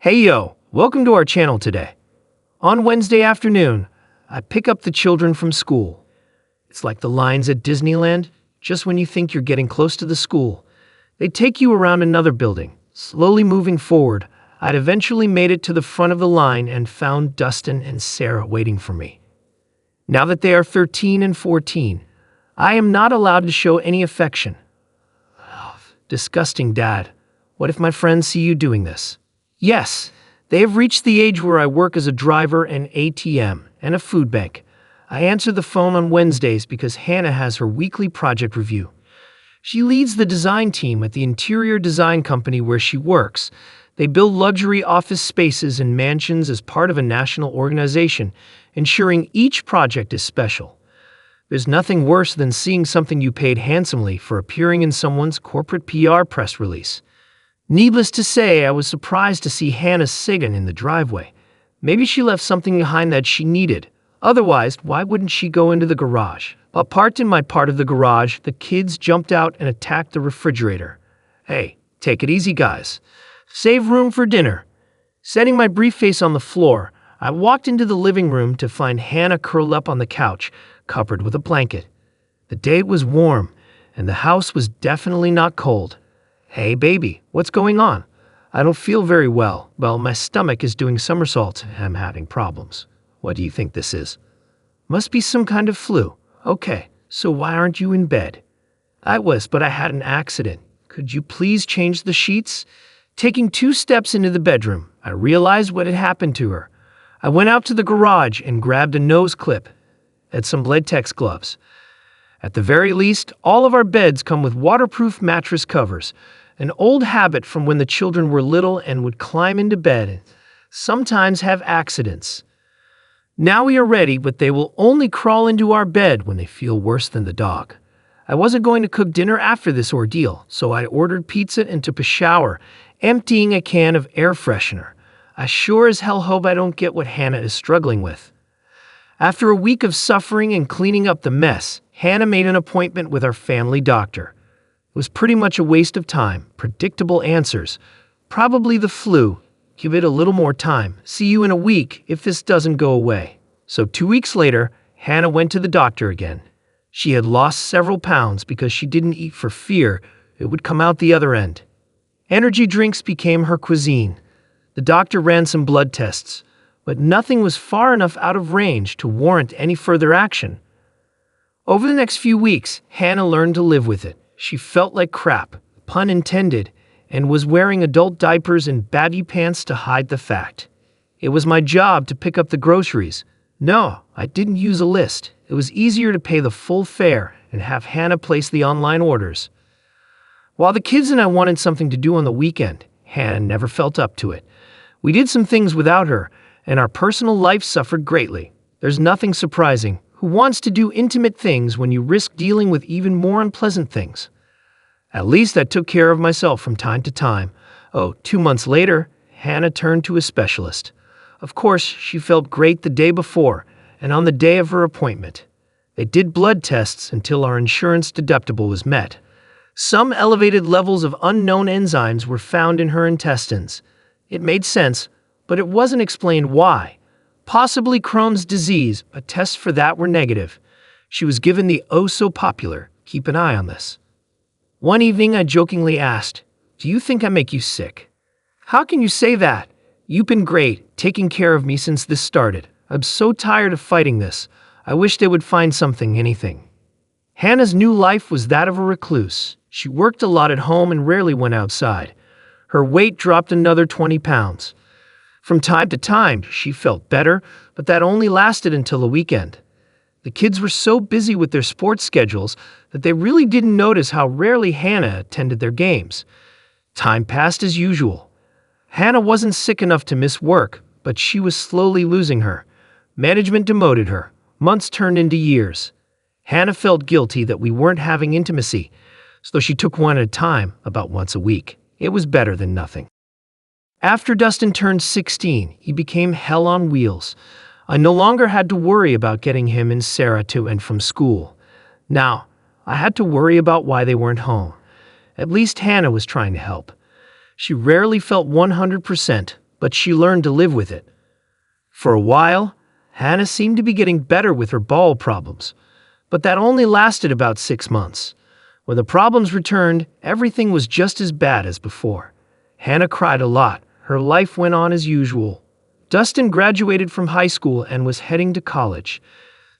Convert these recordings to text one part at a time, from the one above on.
Hey yo, welcome to our channel today. On Wednesday afternoon, I pick up the children from school. It's like the lines at Disneyland. Just when you think you're getting close to the school, they take you around another building. Slowly moving forward, I'd eventually made it to the front of the line and found Dustin and Sarah waiting for me. Now that they are 13 and 14, I am not allowed to show any affection. Disgusting, Dad. What if my friends see you doing this? Yes, they have reached the age where I work as a driver, an ATM, and a food bank. I answer the phone on Wednesdays because Hannah has her weekly project review. She leads the design team at the interior design company where she works. They build luxury office spaces and mansions as part of a national organization, ensuring each project is special. There's nothing worse than seeing something you paid handsomely for appearing in someone's corporate PR press release. Needless to say, I was surprised to see Hannah sitting in the driveway. Maybe she left something behind that she needed. Otherwise, why wouldn't she go into the garage? While parked in my part of the garage, the kids jumped out and attacked the refrigerator. Hey, take it easy, guys. Save room for dinner. Setting my briefcase on the floor, I walked into the living room to find Hannah curled up on the couch, covered with a blanket. The day was warm, and the house was definitely not cold. Hey, baby, what's going on? I don't feel very well. Well, my stomach is doing somersaults. I'm having problems. What do you think this is? Must be some kind of flu. Okay, so why aren't you in bed? I was, but I had an accident. Could you please change the sheets? Taking 2 steps into the bedroom, I realized what had happened to her. I went out to the garage and grabbed a nose clip and some latex gloves. At the very least, all of our beds come with waterproof mattress covers, an old habit from when the children were little and would climb into bed and sometimes have accidents. Now we are ready, but they will only crawl into our bed when they feel worse than the dog. I wasn't going to cook dinner after this ordeal, so I ordered pizza and took a shower, emptying a can of air freshener. I sure as hell hope I don't get what Hannah is struggling with. After a week of suffering and cleaning up the mess, Hannah made an appointment with our family doctor. It was pretty much a waste of time, predictable answers. Probably the flu. Give it a little more time. See you in a week if this doesn't go away. So 2 weeks later, Hannah went to the doctor again. She had lost several pounds because she didn't eat for fear it would come out the other end. Energy drinks became her cuisine. The doctor ran some blood tests, but nothing was far enough out of range to warrant any further action. Over the next few weeks, Hannah learned to live with it. She felt like crap, pun intended, and was wearing adult diapers and baggy pants to hide the fact. It was my job to pick up the groceries. No, I didn't use a list. It was easier to pay the full fare and have Hannah place the online orders. While the kids and I wanted something to do on the weekend, Hannah never felt up to it. We did some things without her, and our personal life suffered greatly. There's nothing surprising. Who wants to do intimate things when you risk dealing with even more unpleasant things? At least I took care of myself from time to time. 2 months later, Hannah turned to a specialist. Of course, she felt great the day before and on the day of her appointment. They did blood tests until our insurance deductible was met. Some elevated levels of unknown enzymes were found in her intestines. It made sense, but it wasn't explained why. Possibly Crohn's disease, but tests for that were negative. She was given the oh-so-popular, keep an eye on this. One evening I jokingly asked, "Do you think I make you sick?" "How can you say that? You've been great, taking care of me since this started. I'm so tired of fighting this. I wish they would find something, anything." Hannah's new life was that of a recluse. She worked a lot at home and rarely went outside. Her weight dropped another 20 pounds. From time to time, she felt better, but that only lasted until the weekend. The kids were so busy with their sports schedules that they really didn't notice how rarely Hannah attended their games. Time passed as usual. Hannah wasn't sick enough to miss work, but she was slowly losing her. Management demoted her. Months turned into years. Hannah felt guilty that we weren't having intimacy, so she took one at a time, about once a week. It was better than nothing. After Dustin turned 16, he became hell on wheels. I no longer had to worry about getting him and Sarah to and from school. Now, I had to worry about why they weren't home. At least Hannah was trying to help. She rarely felt 100%, but she learned to live with it. For a while, Hannah seemed to be getting better with her bowel problems, but that only lasted about 6 months. When the problems returned, everything was just as bad as before. Hannah cried a lot. Her life went on as usual. Dustin graduated from high school and was heading to college.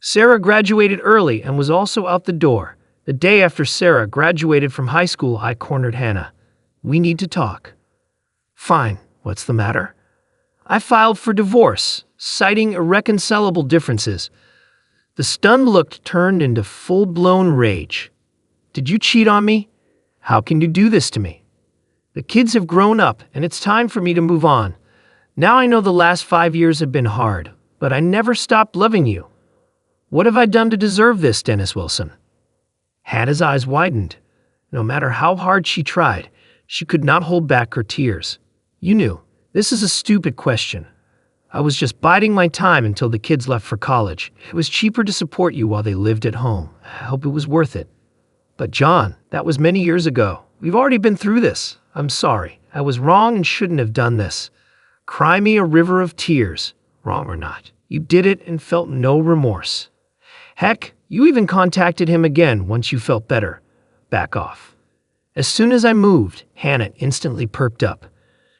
Sarah graduated early and was also out the door. The day after Sarah graduated from high school, I cornered Hannah. "We need to talk." "Fine. What's the matter?" I filed for divorce, citing irreconcilable differences. The stunned look turned into full-blown rage. "Did you cheat on me? How can you do this to me? The kids have grown up, and it's time for me to move on. Now I know the last 5 years have been hard, but I never stopped loving you. What have I done to deserve this, Dennis Wilson?" Hannah's eyes widened. No matter how hard she tried, she could not hold back her tears. "You knew. This is a stupid question. I was just biding my time until the kids left for college. It was cheaper to support you while they lived at home. I hope it was worth it." "But John, that was many years ago. We've already been through this. I'm sorry. I was wrong and shouldn't have done this. Cry me a river of tears, wrong or not. You did it and felt no remorse. Heck, you even contacted him again once you felt better. Back off." As soon as I moved, Hannah instantly perked up.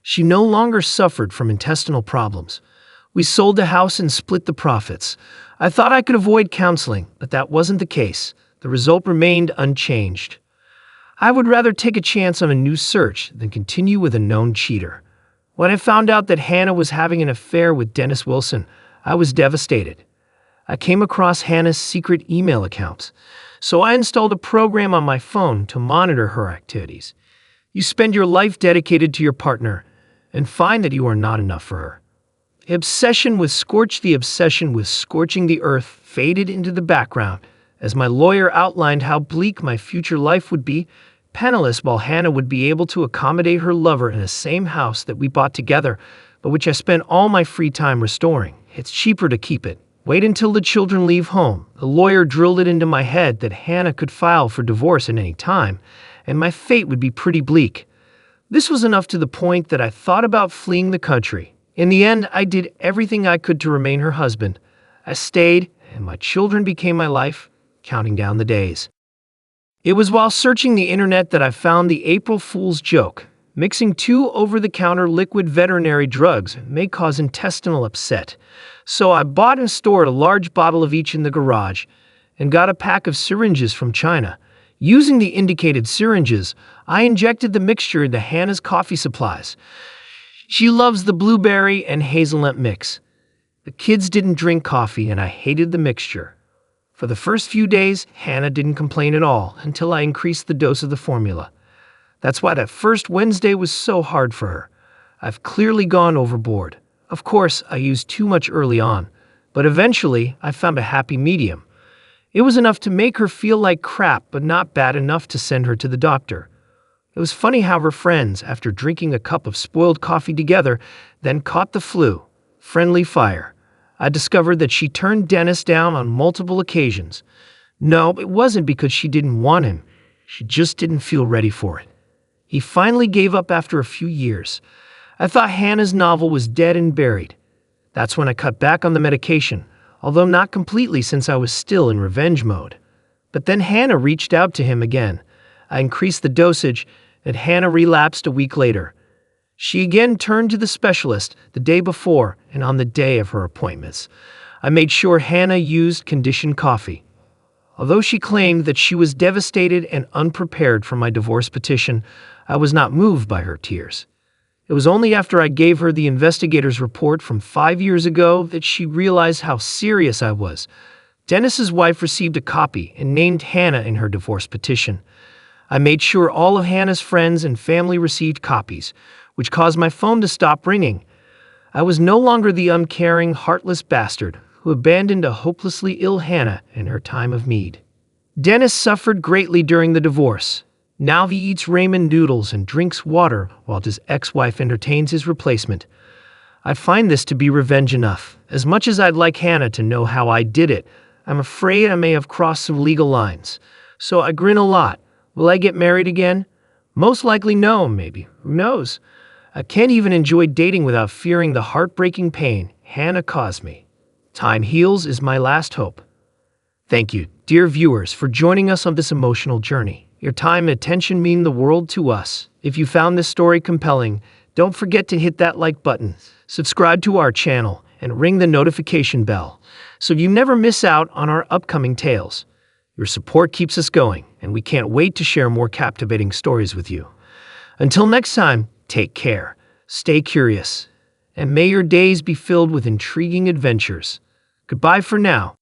She no longer suffered from intestinal problems. We sold the house and split the profits. I thought I could avoid counseling, but that wasn't the case. The result remained unchanged. I would rather take a chance on a new search than continue with a known cheater. When I found out that Hannah was having an affair with Dennis Wilson, I was devastated. I came across Hannah's secret email accounts, so I installed a program on my phone to monitor her activities. You spend your life dedicated to your partner and find that you are not enough for her. The obsession with scorching the earth faded into the background as my lawyer outlined how bleak my future life would be, penniless while Hannah would be able to accommodate her lover in the same house that we bought together, but which I spent all my free time restoring. It's cheaper to keep it. Wait until the children leave home. The lawyer drilled it into my head that Hannah could file for divorce at any time, and my fate would be pretty bleak. This was enough to the point that I thought about fleeing the country. In the end, I did everything I could to remain her husband. I stayed, and my children became my life, counting down the days. It was while searching the internet that I found the April Fool's joke. Mixing 2 over-the-counter liquid veterinary drugs may cause intestinal upset. So I bought and stored a large bottle of each in the garage and got a pack of syringes from China. Using the indicated syringes, I injected the mixture into Hannah's coffee supplies. She loves the blueberry and hazelnut mix. The kids didn't drink coffee, and I hated the mixture. For the first few days, Hannah didn't complain at all until I increased the dose of the formula. That's why that first Wednesday was so hard for her. I've clearly gone overboard. Of course, I used too much early on, but eventually I found a happy medium. It was enough to make her feel like crap, but not bad enough to send her to the doctor. It was funny how her friends, after drinking a cup of spoiled coffee together, then caught the flu. Friendly fire. I discovered that she turned Dennis down on multiple occasions. No, it wasn't because she didn't want him. She just didn't feel ready for it. He finally gave up after a few years. I thought Hannah's novel was dead and buried. That's when I cut back on the medication, although not completely since I was still in revenge mode. But then Hannah reached out to him again. I increased the dosage, and Hannah relapsed a week later. She again turned to the specialist the day before and on the day of her appointments. I made sure Hannah used conditioned coffee. Although she claimed that she was devastated and unprepared for my divorce petition, I was not moved by her tears. It was only after I gave her the investigator's report from 5 years ago that she realized how serious I was. Dennis's wife received a copy and named Hannah in her divorce petition. I made sure all of Hannah's friends and family received copies, which caused my phone to stop ringing. I was no longer the uncaring, heartless bastard who abandoned a hopelessly ill Hannah in her time of need. Dennis suffered greatly during the divorce. Now he eats ramen noodles and drinks water while his ex-wife entertains his replacement. I find this to be revenge enough. As much as I'd like Hannah to know how I did it, I'm afraid I may have crossed some legal lines. So I grin a lot. Will I get married again? Most likely no, maybe. Who knows? I can't even enjoy dating without fearing the heartbreaking pain Hannah caused me. Time heals is my last hope. Thank you, dear viewers, for joining us on this emotional journey. Your time and attention mean the world to us. If you found this story compelling, don't forget to hit that like button, subscribe to our channel, and ring the notification bell so you never miss out on our upcoming tales. Your support keeps us going, and we can't wait to share more captivating stories with you. Until next time, take care, stay curious, and may your days be filled with intriguing adventures. Goodbye for now.